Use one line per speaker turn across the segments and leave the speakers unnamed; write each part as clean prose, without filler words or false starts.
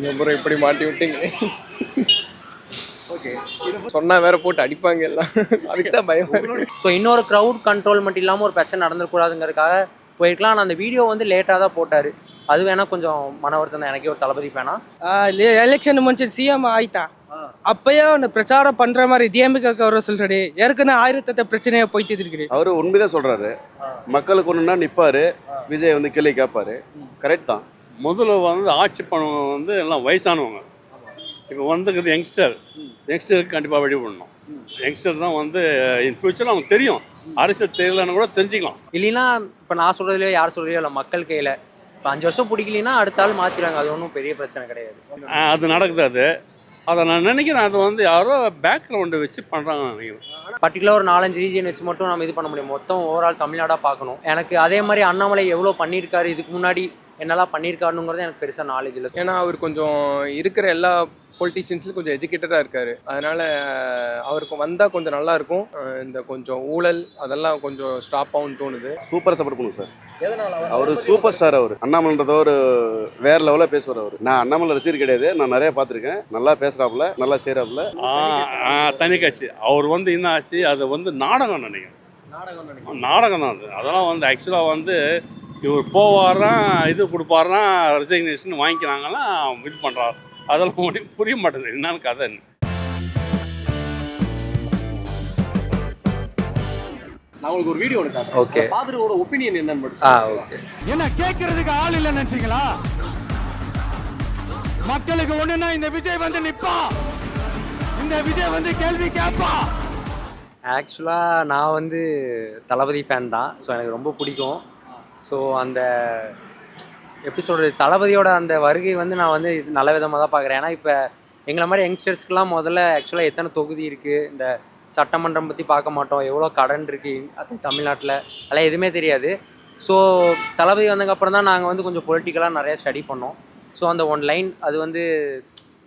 அப்புறம் இப்படி மாட்டி விட்டீங்க. ஓகே, சொன்னா வேற போட்டு அடிப்பாங்க எல்லாம். அதுக்கு தான் பயமா இருக்கு.
ஸோ இன்னொரு க்ரௌட் கண்ட்ரோல் மட்டும் இல்லாமல் ஒரு பிரச்சனை நடந்துடக்கூடாதுங்கிறதுக்காக போயிருக்கலாம். ஆனால் அந்த வீடியோ வந்து லேட்டாக தான் போட்டார். அது வேணா கொஞ்சம் மன வருத்தம் தான் எனக்கே ஒரு தளபதி ஃபேனா.
ಎಲೆಕ್ಷನ್ ಮುಂಚೆ ಸಿಎಂ ಆಯ್ತಾ அப்பயே ஒன்று பிரச்சாரம் பண்ற மாதிரி டிஎம்கே அவர் சொல்றாரு. ஏற்கனவே ஆயிரத்தெட்டு பிரச்சனையை போய்த்திருக்கு.
அவர் உண்மைதான் சொல்றாரு. மக்களுக்கு ஒண்ணுன்னா நிப்பாரு, விஜய் வந்து கேள்வி கேட்பாரு. கரெக்ட் தான்.
முதல்ல வந்து ஆட்சி பண்ணவங்க வந்து எல்லாம் வயசானவங்க. இப்போ வந்துக்கிறது யங்ஸ்டருக்கு கண்டிப்பாக வழி பண்ணணும். யங்ஸ்டர் தான் வந்து இன் ஃபியூச்சரில் அவங்க தெரியும். அரசியல் தெரியலன்னு கூட தெரிஞ்சுக்கலாம்.
இல்லைன்னா இப்போ நான் சொல்கிறதுலையோ யார் சொல்கிறதையோ இல்லை, மக்கள் கையில். இப்போ 5 வருஷம் பிடிக்கலனா அடுத்த ஆள் மாற்றிடுறாங்க. அது ஒன்றும் பெரிய பிரச்சனை கிடையாது.
அது நடக்குது. அதை நான் நினைக்கிறேன், அது வந்து யாரோ பேக்ரவுண்டை வச்சு பண்ணுறாங்கன்னு நினைக்கிறேன்.
பர்டிகுலர் ஒரு 4-5 ரீஜன் வச்சு மட்டும் நம்ம இது பண்ண முடியும். மொத்தம் ஓவரால் தமிழ்நாடாக பார்க்கணும். எனக்கு அதே மாதிரி அண்ணாமலை எவ்வளோ பண்ணியிருக்காரு, இதுக்கு முன்னாடி என்னெல்லாம் பண்ணியிருக்காருங்கிறது எனக்கு பெருசாக நாலேஜ் இல்லை.
ஏன்னா அவர் கொஞ்சம் இருக்கிற எல்லா பொலிட்டீஷியன்ஸும் கொஞ்சம் எஜுகேட்டடாக இருக்கார். அதனால் அவருக்கு வந்தால் கொஞ்சம் நல்லாயிருக்கும். இந்த கொஞ்சம் ஊழல் அதெல்லாம் கொஞ்சம் ஸ்டாப் ஆகும்னு தோணுது.
சூப்பராக சப்போர்ட் பண்ணுவோம் சார். அவர் சூப்பர் ஸ்டார். அவர் அண்ணாமலைன்றத ஒரு வேற லெவலில் பேசுவார். அவர் நான் அண்ணாமலை ரசிகர் கிடையாது, நான் நிறைய பார்த்துருக்கேன். நல்லா பேசுறாப்புல, நல்லா செய்யறாப்புல.
தனி கட்சி அவர் வந்து என்ன ஆச்சு, அது வந்து நாடகம் நினைக்கிறேன். நாடகம் தான் அது. அதெல்லாம் வந்து ஆக்சுவலாக வந்து இவர் போவாராம், இது கொடுப்பாராம், ரெசிக்னேஷன் வாங்கிக்கிறாங்கலாம், இது பண்ணுறாரு. அதெல்லாம் ஒன்றும் புரிய மாட்டேங்குது என்னன்னு கதை.
நான் உங்களுக்கு ஒரு வீடியோ எடுத்தேன்.
ஓகே,
ஃபாதரோட ஒபினியன் என்னன்னு மட்டும்.
ஓகே.
என்ன கேட்கறதுக்கு ஆள் இல்ல நினைச்சீங்களா? மக்களுக்கு ஒண்ணுன்னா இந்த விஜய் வந்து நிப்பா, இந்த விஜய் வந்து கேள்வி கேட்பா.
ஆக்சுவலாக நான் வந்து தளபதி ஃபேன் தான். ஸோ எனக்கு ரொம்ப பிடிக்கும். ஸோ அந்த எப்படி சொல்கிறது, தளபதியோட அந்த வருகை வந்து நான் வந்து இது நல்ல விதமாக தான் பார்க்குறேன். ஏன்னா இப்போ எங்களை மாதிரி யங்ஸ்டர்ஸ்க்கெலாம் முதல்ல ஆக்சுவலாக எத்தனை தொகுதி இருக்குது, இந்த சட்டமன்றம் பற்றி பார்க்க மாட்டோம், எவ்வளோ கடன் இருக்குது அது தமிழ்நாட்டில், அதெல்லாம் எதுவுமே தெரியாது. ஸோ தளபதி வந்ததுக்கப்புறம் தான் நாங்கள் வந்து கொஞ்சம் பொலிட்டிக்கலாக நிறையா ஸ்டடி பண்ணோம். ஸோ அந்த ஒன் லைன் அது வந்து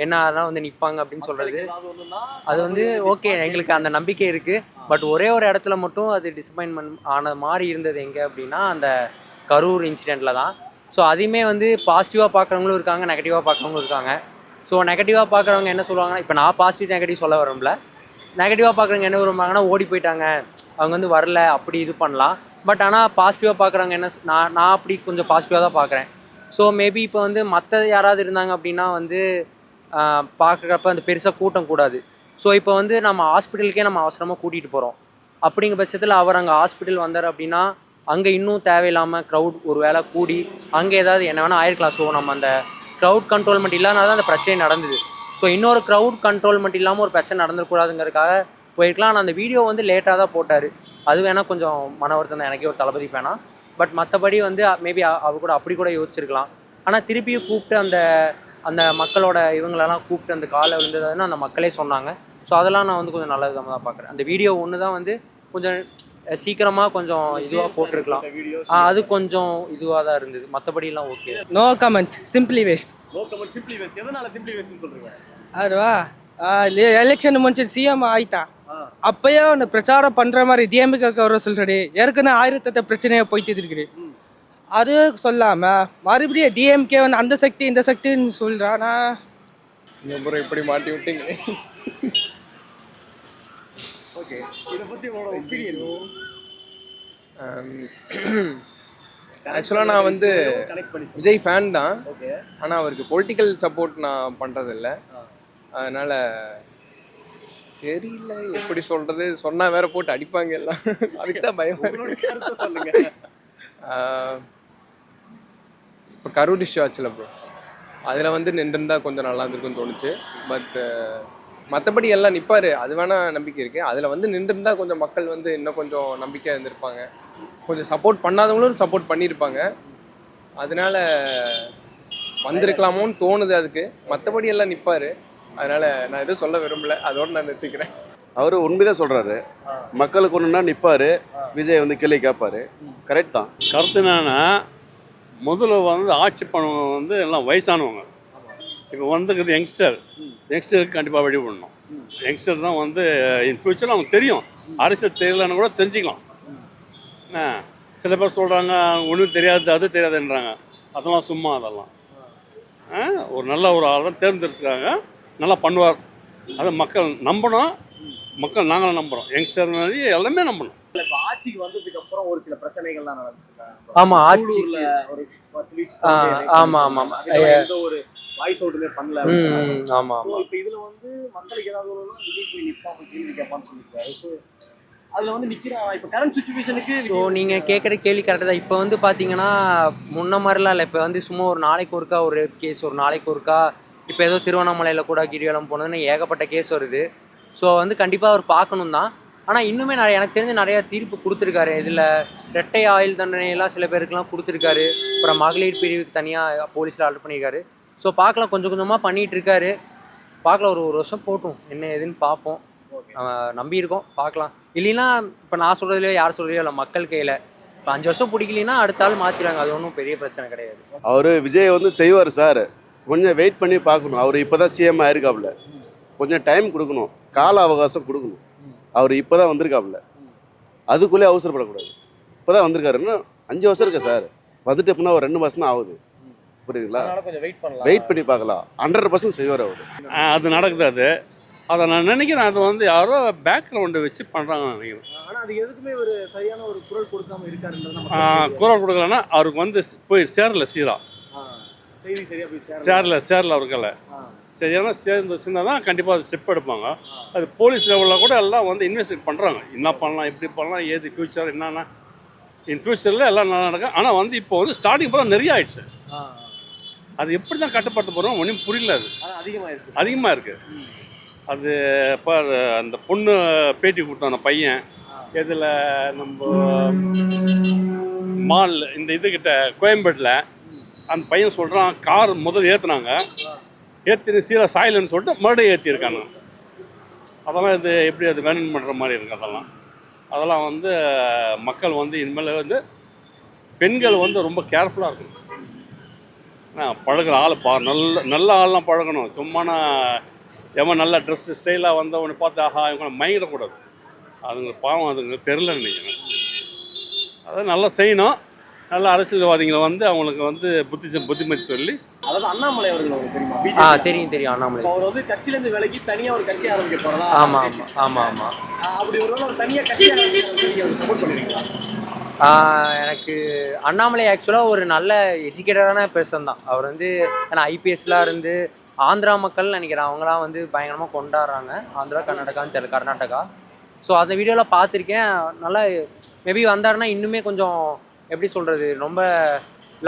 என்ன அதெல்லாம் வந்து நிற்பாங்க அப்படின்னு சொல்கிறது, அது வந்து ஓகே, எங்களுக்கு அந்த நம்பிக்கை இருக்குது. பட் ஒரே ஒரு இடத்துல மட்டும் அது டிசப்பாயின்மெண்ட் ஆன மாதிரி இருந்தது எங்கே அப்படின்னா அந்த கரூர் இன்சிடெண்ட்டில் தான். ஸோ அதையுமே வந்து பாசிட்டிவாக பார்க்குறவங்களும் இருக்காங்க, நெகட்டிவாக பார்க்குறவங்களும் இருக்காங்க. ஸோ நெகட்டிவாக பார்க்குறவங்க என்ன சொல்லுவாங்கன்னா, இப்போ நான் பாசிட்டிவ் நெகட்டிவ் சொல்ல வரல, நெகட்டிவாக பார்க்குறவங்க என்ன வருவாங்கன்னா, ஓடி போயிட்டாங்க, அவங்க வந்து வரல, அப்படி இது பண்ணலாம். பட் ஆனால் பாசிட்டிவாக பார்க்குறவங்க என்ன, நான் அப்படி கொஞ்சம் பாசிட்டிவாக தான் பார்க்குறேன். ஸோ மேபி இப்போ வந்து மற்ற யாராவது இருந்தாங்க அப்படின்னா வந்து பார்க்குறப்ப அந்த பெருசாக கூட்டம் கூடாது. ஸோ இப்போ வந்து நம்ம ஹாஸ்பிட்டலுக்கே நம்ம அவசரமாக கூட்டிகிட்டு போகிறோம். அப்படிங்கிற பட்சத்தில் அவர் அங்கே ஹாஸ்பிட்டல் வந்தார் அப்படின்னா அங்கே இன்னும் தேவையில்லாமல் க்ரௌட் ஒரு வேளை கூடி அங்கே ஏதாவது என்ன வேணால் ஆயிருக்கலாம். ஸோ நம்ம அந்த க்ரௌட் கண்ட்ரோல்மெண்ட் இல்லாதனால தான் அந்த பிரச்சனை நடந்தது. ஸோ இன்னொரு க்ரௌட் கண்ட்ரோல்மெண்ட் இல்லாமல் ஒரு பிரச்சனை நடந்துடக்கூடாதுங்கிறதுக்காக போயிருக்கலாம். ஆனால் அந்த வீடியோ வந்து லேட்டாக தான் போட்டார். அது வேணால் கொஞ்சம் மன வருத்தம் தான் எனக்கே ஒரு தளபதி ஃபேனா. பட் மற்றபடி வந்து மேபி அவர் கூட அப்படி கூட யோசிச்சிருக்கலாம். ஆனால் திருப்பியும் கூப்பிட்டு அந்த அந்த மக்களோட இவங்களெல்லாம் கூப்பிட்டு அந்த காலை விழுந்ததுன்னு அந்த மக்களே சொன்னாங்க. ஸோ அதெல்லாம் நான் வந்து கொஞ்சம் நல்ல விதமாக தான் பார்க்குறேன். அந்த வீடியோ ஒன்று தான் வந்து கொஞ்சம் சீக்கிரமாக கொஞ்சம் இதுவாக போட்டிருக்கலாம். அது கொஞ்சம் இதுவாக தான் இருந்தது. மற்றபடிலாம் okay.
No comments, simply waste.
No comment, simply waste. எதனால சிம்பிளி வேஸ்ட்னு சொல்றீங்க?
அதுவா எலெக்ஷன் ಮುಂಚೆ சிஎம் ஆயிட்டா அப்பயே ஒன்று பிரச்சாரம் பண்ற மாதிரி டிஎம்கே அவர் சொல்றாரு. ஏற்கனவே ஆயிரத்தெட்டு பிரச்சனையை போய்த்திருக்கு. அது சொல்லாம மறுபடியும் டிஎம்கே வந்து அந்த சக்தி இந்த சக்தின்னு சொல்றானா.
அப்புறம் இப்படி மாட்டி விட்டீங்க.
ஓகே, இத பத்தி உங்களோட ஒபினியன்.
ஆக்சுவலாக நான் வந்து
கனெக்ட் பண்ணி
விஜய் ஃபேன் தான்.
ஓகே,
ஆனால் அவருக்கு பொலிட்டிக்கல் சப்போர்ட் நான் பண்ணுறதில்ல. அதனால் தெரியல எப்படி சொல்கிறது, சொன்னால் வேற போட்டு அடிப்பாங்க எல்லாம். அதுக்கு தான் பயம்.
கருத்தை சொல்லுங்க.
இப்போ கரூர் இஷ்யூ ஆச்சுல ப்ரோ, அதில் வந்து நின்றுருந்தா கொஞ்சம் நல்லா இருந்திருக்குன்னு தோணுச்சு. பட் மற்றபடி எல்லாம் நிற்பார், அது வேணால் நம்பிக்கை இருக்குது. அதில் வந்து நின்றுருந்தா கொஞ்சம் மக்கள் வந்து இன்னும் கொஞ்சம் நம்பிக்கையாக இருந்திருப்பாங்க. கொஞ்சம் சப்போர்ட் பண்ணாதவங்களும் சப்போர்ட் பண்ணியிருப்பாங்க. அதனால வந்திருக்கலாமோன்னு தோணுது அதுக்கு. மற்றபடி எல்லாம் நிற்பார். அதனால் நான் எதுவும் சொல்ல விரும்பல, அதோடு நான் நிறுத்திக்கிறேன்.
அவர் உண்மைதான் சொல்றாரு. மக்களுக்கு ஒண்ணுன்னா நிப்பாரு, விஜய் வந்து கேள்வி கேட்பாரு. கரெக்ட் தான்.
கருத்து என்னன்னா, முதல்ல வந்து ஆட்சி பண்ணவங்க வந்து எல்லாம் வயசானவங்க. இப்போ வந்துக்கிறது யங்ஸ்டருக்கு கண்டிப்பாக வழி பண்ணணும். யங்ஸ்டர் தான் வந்து இன் ஃபியூச்சரில் அவங்க தெரியும். அரசியல் தெரியலன்னு கூட தெரிஞ்சுக்கலாம். என்ன சில பேர் சொல்கிறாங்க ஒன்றும் தெரியாது, அது தெரியாதுன்றாங்க. அதெல்லாம் சும்மா. அதெல்லாம் ஒரு நல்ல ஒரு ஆள் தான் தேர்ந்தெடுத்துருக்காங்க, நல்லா பண்ணுவார். அதை மக்கள் நம்பணும், மக்கள் நாங்களும் நம்புகிறோம், யங்ஸ்டர் மாதிரி எல்லாமே நம்பணும்.
இப்ப ஆட்சிக்கு வந்ததுக்கு அப்புறம் ஒரு சில பிரச்சனைகள்லாம் நடந்துச்சுங்க.
ஆமா, ஆட்சி
சூலூர்ல ஒரு police
ஆமா ஆமா ஆமா
அதுல எந்த ஒரு வாய்ஸ் அவுட்டுமே பண்ணல.
ஆமா
So,
ஆமா
இப்ப இதுல வந்து மக்களுக்கு ஏதாவது ஒரு விஜய் போய் நிப்பான் கேள்வி கேட்பான்னு சொல்லியிருக்காரு. ஸோ அதுல வந்து நிக்கிறான். இப்ப கரண்ட் சுச்சுவேஷனுக்கு
ஸோ நீங்கள் கேட்குற கேள்வி கரெக்டாக தான். இப்போ வந்து பார்த்தீங்கன்னா முன்ன மாதிரிலாம் இல்லை. இப்போ வந்து சும்மா ஒரு நாளைக்கு ஒருக்கா ஒரு ரேப் கேஸ், ஒரு நாளைக்கு ஒருக்கா இப்போ ஏதோ திருவண்ணாமலையில் கூட கிரிவலம் போனதுன்னு ஏகப்பட்ட கேஸ் வருது. ஸோ வந்து கண்டிப்பாக அவர் பார்க்கணும் தான். ஆனால் இன்னுமே நிறைய எனக்கு தெரிஞ்சு நிறையா தீர்ப்பு கொடுத்துருக்காரு. இதில் ரெட்டை ஆயுள் தண்டனையெல்லாம் சில பேருக்குலாம் கொடுத்துருக்காரு. அப்புறம் மகளிர் பிரிவுக்கு தனியாக போலீஸில் ஆர்டர் பண்ணியிருக்காரு. ஸோ பார்க்கலாம், கொஞ்சம் கொஞ்சமாக பண்ணிகிட்டு இருக்காரு. பார்க்கலாம், ஒரு வருஷம் போட்டும், என்ன ஏதுன்னு பார்ப்போம். நம்பியிருக்கோம், பார்க்கலாம். இல்லைன்னா இப்போ நான் சொல்கிறதுலையோ யார் சொல்கிறதையோ இல்லை, மக்கள் கையில். இப்போ 5 வருஷம் பிடிக்கலைன்னா அடுத்த ஆள் மாற்றிடுவாங்க, அது ஒன்றும் பெரிய பிரச்சனை கிடையாது.
அவர் விஜய் வந்து செய்வார் சார், கொஞ்சம் வெயிட் பண்ணி பார்க்கணும். அவர் இப்போ தான் சிஎம் ஆயிருக்காப்புல, கொஞ்சம் டைம் கொடுக்கணும், கால அவகாசம் கொடுக்கணும். அவர் இப்போ தான் வந்திருக்காப்புல, அதுக்குள்ளே அவசரப்படக்கூடாது. இப்போ தான் வந்திருக்காருன்னா 5 வருஷம் இருக்கா சார், வந்துட்டு எப்படின்னா ஒரு 2 மாதம் தான் ஆகுது, புரியுதுங்களா?
கொஞ்சம் வெயிட் பண்ணலாம்,
வெயிட் பண்ணி பார்க்கலாம். 100% செய்வார் அவர்.
அது நடக்குது. அதை நான் நினைக்கிறேன், அது வந்து யாரோ பேக்ரவுண்டை வச்சு பண்ணுறாங்கன்னு நினைக்கிறேன்.
ஆனா அது எதுக்குமே ஒரு சரியான ஒரு குரல் கொடுக்காம இருக்காருன்றது
குரல் கொடுக்கலன்னா அவருக்கு வந்து போய் சேரல, சீரா
செய்தி சரியா போய்
சேரல அவருக்கல்ல. சரியான சேர்ந்துச்சுன்னா தான் கண்டிப்பாக அது ஸ்டெப் எடுப்பாங்க. அது போலீஸ் லெவலில் கூட எல்லாம் வந்து இன்வெஸ்டிகேட் பண்ணுறாங்க, என்ன பண்ணலாம், எப்படி பண்ணலாம், ஏது ஃப்யூச்சர் என்னென்னா இன் ஃப்யூச்சரில் எல்லாம் நல்லா நடக்கும். ஆனால் வந்து இப்போ வந்து ஸ்டார்டிங் போல நிறைய ஆயிடுச்சு. அது எப்படி தான் கட்டுப்படுத்த போகிறோம் ஒன்றும் புரியல. அது அதிகமாக இருக்குது. அது இப்போ அந்த பொண்ணு பேட்டி கொடுத்தான பையன், இதில் நம்ம மால் இந்த இதுக்கிட்ட கோயம்பேட்டில் அந்த பையன் சொல்கிறான், கார் முதல் ஏற்றுனாங்க, ஏற்றின சீராக சாயலன்னு சொல்லிட்டு மறுபடியும் ஏற்றிருக்காங்க. அதெல்லாம் இது எப்படி அது வேணும் பண்ணுற மாதிரி இருக்குது. அதெல்லாம் வந்து மக்கள் வந்து இனிமேல் வந்து பெண்கள் வந்து ரொம்ப கேர்ஃபுல்லாக இருக்கணும். பழகிற ஆள் நல்ல ஆள்லாம் பழகணும். சும்மானா எவன் நல்ல ட்ரெஸ்ஸு ஸ்டைலாக வந்தவனை பார்த்து ஆஹா இவங்க மயங்கிடக்கூடாது. அதுங்களுக்கு பாவம், அதுங்களுக்கு தெரில நினைக்கிறேன். அதை நல்லா செய்யணும். நல்ல அரசியல்வாதிகளை வந்து அவங்களுக்கு வந்து புத்திமதி சொல்லி.
அதாவது அண்ணாமலை அவர்கள் உங்களுக்கு தெரியுமா?
தெரியும் அண்ணாமலை.
அவர் வந்து கட்சியிலேருந்து விலகி தனியாக ஒரு கட்சி ஆரம்பிக்க போகிறதா?
ஆமாம்.
அப்படி ஒரு தனியாக கட்சி சப்போர்ட் பண்ணிருக்கீங்களா?
எனக்கு அண்ணாமலை ஆக்சுவலாக ஒரு நல்ல எஜுகேட்டடான பர்சன் தான். அவர் வந்து ஏன்னா ஐபிஎஸ்லாம் இருந்து ஆந்திரா மக்கள் நினைக்கிறேன், அவங்களாம் வந்து பயங்கரமாக கொண்டாடுறாங்க. ஆந்திரா, கர்நாடகான்னு தெரியல, கர்நாடகா. ஸோ அந்த வீடியோவில் பார்த்துருக்கேன். நல்லா மேபி வந்தாருன்னா இன்னுமே கொஞ்சம் எப்படி சொல்கிறது, ரொம்ப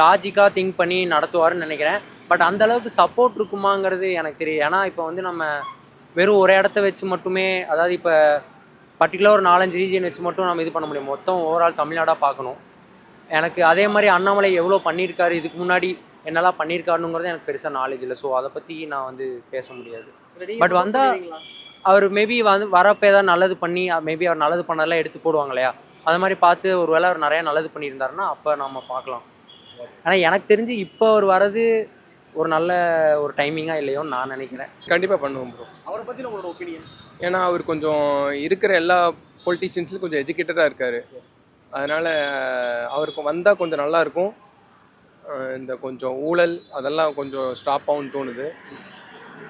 லாஜிக்காக திங்க் பண்ணி நடத்துவார்னு நினைக்கிறேன். பட் அந்தளவுக்கு சப்போர்ட் இருக்குமாங்கிறது எனக்கு தெரியும். ஏன்னா இப்போ வந்து நம்ம வெறும் ஒரு இடத்த வச்சு மட்டுமே, அதாவது இப்போ பர்டிகுலர் ஒரு 4-5 ரீஜியன் வச்சு மட்டும் நம்ம இது பண்ண முடியும். மொத்தம் ஓவரால் தமிழ்நாடாக பார்க்கணும். எனக்கு அதே மாதிரி அண்ணாமலை எவ்வளோ பண்ணியிருக்காரு, இதுக்கு முன்னாடி என்னெல்லாம் பண்ணியிருக்காருங்கிறது எனக்கு பெருசாக நாலேஜ் இல்லை. ஸோ அதை பற்றி நான் வந்து பேச முடியாது. பட் வந்தால் அவர் மேபி வந்து வரப்போ ஏதாவது நல்லது பண்ணி, மேபி அவர் நல்லது பண்ணதெல்லாம் எடுத்து போடுவாங்க இல்லையா, அது மாதிரி பார்த்து ஒரு வேளை அவர் நிறையா நல்லது பண்ணியிருந்தாருன்னா அப்போ நம்ம பார்க்கலாம். ஆனால் எனக்கு தெரிஞ்சு இப்போ அவர் வர்றது ஒரு நல்ல ஒரு டைமிங்காக இல்லையோன்னு நான் நினைக்கிறேன்.
கண்டிப்பாக பண்ணுவோம் ப்ரோ.
அவரை பற்றி உங்களோட ஒப்பீனியன்?
ஏன்னா அவர் கொஞ்சம் இருக்கிற எல்லா பொலிட்டீஷியன்ஸ்லையும் கொஞ்சம் எஜுகேட்டடாக இருக்கார். அதனால் அவருக்கு வந்தால் கொஞ்சம் நல்லாயிருக்கும். இந்த கொஞ்சம் ஊழல் அதெல்லாம் கொஞ்சம் ஸ்டாப் ஆகும்னு தோணுது.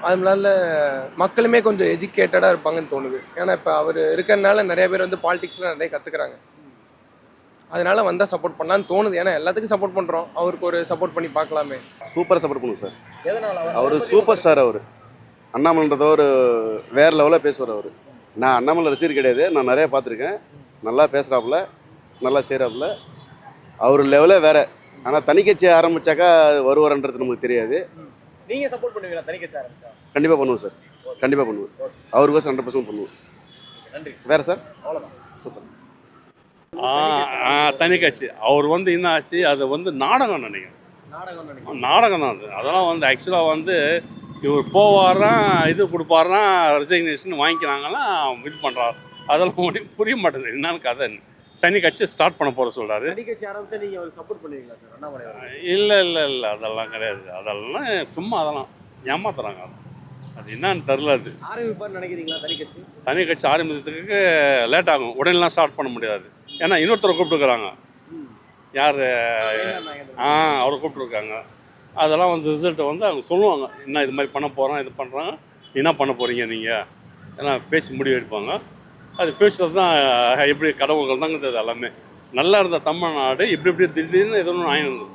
அதனால மக்களுமே கொஞ்சம் எஜுகேட்டடாக இருப்பாங்கன்னு தோணுது. ஏன்னா இப்போ அவர் இருக்கிறதுனால நிறைய பேர் வந்து பாலிடிக்ஸ்லாம் நிறைய கற்றுக்குறாங்க. அதனால் வந்தால் சப்போர்ட் பண்ணலான்னு தோணுது. ஏன்னா எல்லாத்துக்கும் சப்போர்ட் பண்ணுறோம், அவருக்கு ஒரு சப்போர்ட் பண்ணி பார்க்கலாமே.
சூப்பராக சப்போர்ட் பண்ணுவோம் சார்.
எதனால?
அவர் சூப்பர் ஸ்டார். அவர் அண்ணாமலைன்றத ஒரு வேறு லெவலில் பேசுவார். அவர் நான் அண்ணாமலை ரசிகர் கிடையாது, நான் நிறைய பார்த்துருக்கேன். நல்லா பேசுகிறாப்புல, நல்லா செய்கிறாப்புல. அவர் லெவலே வேறு. ஆனால் தனி கட்சி ஆரம்பித்தாக்கா வருவார்ன்றது நமக்கு தெரியாது.
நீங்கள் சப்போர்ட் பண்ணுவீங்களா தனி கட்சி ஆரம்பிச்சா?
கண்டிப்பாக பண்ணுவோம் சார், கண்டிப்பாக பண்ணுவோம். அவருக்கோசம் 100% பண்ணுவோம்.
நன்றி.
வேறு சார்?
அவ்வளோதான்.
சூப்பர்.
தனி கட்சி அவர் வந்து என்ன ஆச்சு, அது வந்து நாடகம் நினைக்கிறேன். நாடகம் தான் அது. அதெல்லாம் வந்து ஆக்சுவலாக வந்து இவர் போவாராம், இது கொடுப்பாராம், ரெசிக்னேஷன் வாங்கிக்கிறாங்கன்னா இது பண்ணுறாரு. அதெல்லாம் ஒன்றும் புரிய மாட்டேங்குது என்னன்னு கதை. தனி கட்சி ஸ்டார்ட் பண்ண போகிற சொல்கிறாரு.
தனி கட்சி ஆரம்பிச்சா நீங்கள் அவருக்கு சப்போர்ட் பண்ணுவீங்களா சார் அண்ணாமலை?
இல்லை அதெல்லாம் கிடையாது. அதெல்லாம் சும்மா அதெல்லாம் ஏமாத்துறாங்க. அது என்னன்னு தெரில. அது
ஆரம்பிப்பார்னு நினைக்கிறீங்களா தனி கட்சி?
தனி கட்சி ஆரம்பிக்கிறதுக்கு லேட் ஆகும், உடனேலாம் ஸ்டார்ட் பண்ண முடியாது. ஏன்னா இன்னொருத்தரை கூப்பிட்டுருக்குறாங்க. யார்? அவரை கூப்பிட்டுருக்காங்க. அதெல்லாம் வந்து ரிசல்ட்டை வந்து அவங்க சொல்லுவாங்க, என்ன இது மாதிரி பண்ண போகிறோம், இது பண்ணுறாங்க, என்ன பண்ண போகிறீங்க நீங்கள் எல்லாம் பேசி முடிவு எடுப்பாங்க. அது ஃபியூச்சர் தான் எப்படி கடவுள்கள் தாங்க இது எல்லாமே. நல்லா இருந்த தமிழ்நாடு இப்படி இப்படி திடீர்னு எதுவும் ஆயிடுது.